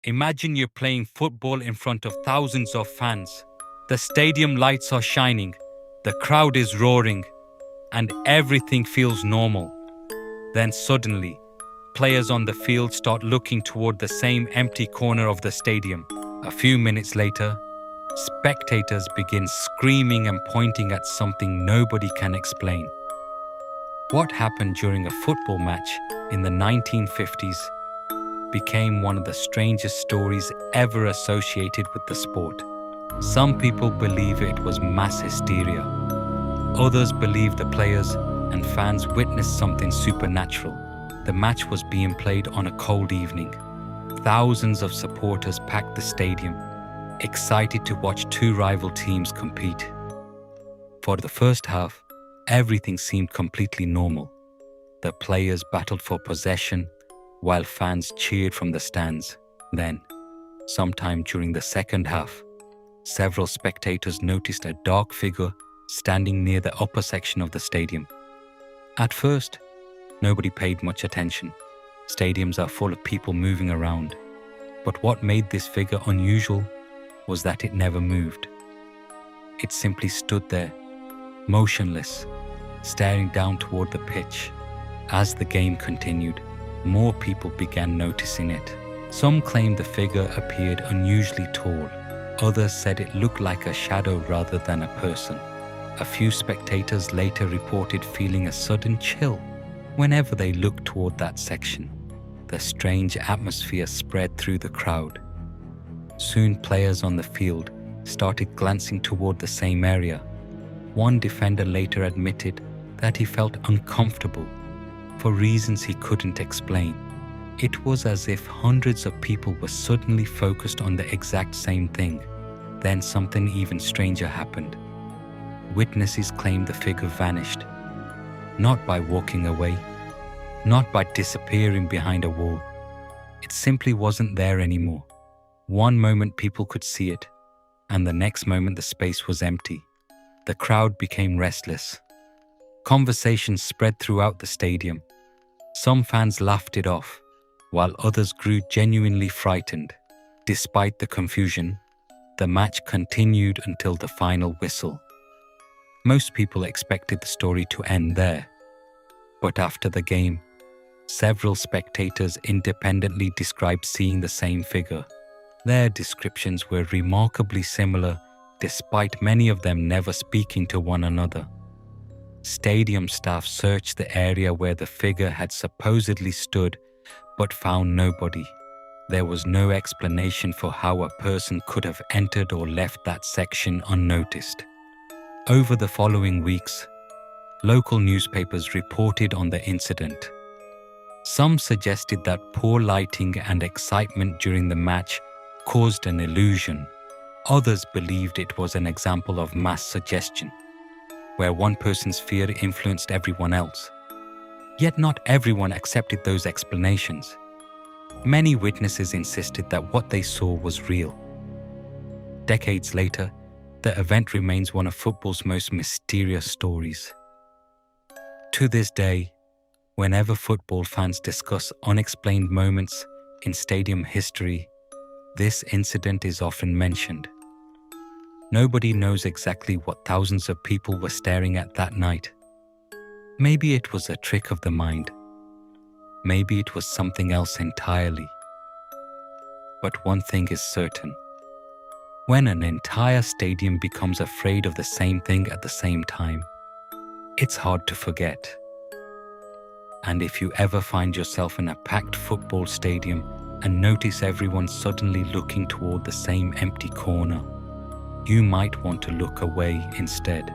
Imagine you're playing football in front of thousands of fans. The stadium lights are shining, the crowd is roaring, and everything feels normal. Then suddenly, players on the field start looking toward the same empty corner of the stadium. A few minutes later, spectators begin screaming and pointing at something nobody can explain. What happened during a football match in the 1950s became one of the strangest stories ever associated with the sport. Some people believe it was mass hysteria. Others believe the players and fans witnessed something supernatural. The match was being played on a cold evening. Thousands of supporters packed the stadium, excited to watch two rival teams compete. For the first half, everything seemed completely normal. The players battled for possession, while fans cheered from the stands. Then, sometime during the second half, several spectators noticed a dark figure standing near the upper section of the stadium. At first, nobody paid much attention. Stadiums are full of people moving around. But what made this figure unusual was that it never moved. It simply stood there, motionless, staring down toward the pitch. As the game continued, more people began noticing it. Some claimed the figure appeared unusually tall. Others said it looked like a shadow rather than a person. A few spectators later reported feeling a sudden chill whenever they looked toward that section. The strange atmosphere spread through the crowd. Soon players on the field started glancing toward the same area. One defender later admitted that he felt uncomfortable for reasons he couldn't explain. It was as if hundreds of people were suddenly focused on the exact same thing. Then something even stranger happened. Witnesses claimed the figure vanished, not by walking away, not by disappearing behind a wall. It simply wasn't there anymore. One moment people could see it, and the next moment the space was empty. The crowd became restless. Conversations spread throughout the stadium. Some fans laughed it off, while others grew genuinely frightened. Despite the confusion, the match continued until the final whistle. Most people expected the story to end there. But after the game, several spectators independently described seeing the same figure. Their descriptions were remarkably similar, despite many of them never speaking to one another. Stadium staff searched the area where the figure had supposedly stood, but found nobody. There was no explanation for how a person could have entered or left that section unnoticed. Over the following weeks, local newspapers reported on the incident. Some suggested that poor lighting and excitement during the match caused an illusion. Others believed it was an example of mass suggestion, where one person's fear influenced everyone else. Yet not everyone accepted those explanations. Many witnesses insisted that what they saw was real. Decades later, the event remains one of football's most mysterious stories. To this day, whenever football fans discuss unexplained moments in stadium history, this incident is often mentioned. Nobody knows exactly what thousands of people were staring at that night. Maybe it was a trick of the mind. Maybe it was something else entirely. But one thing is certain. When an entire stadium becomes afraid of the same thing at the same time, it's hard to forget. And if you ever find yourself in a packed football stadium and notice everyone suddenly looking toward the same empty corner, you might want to look away instead.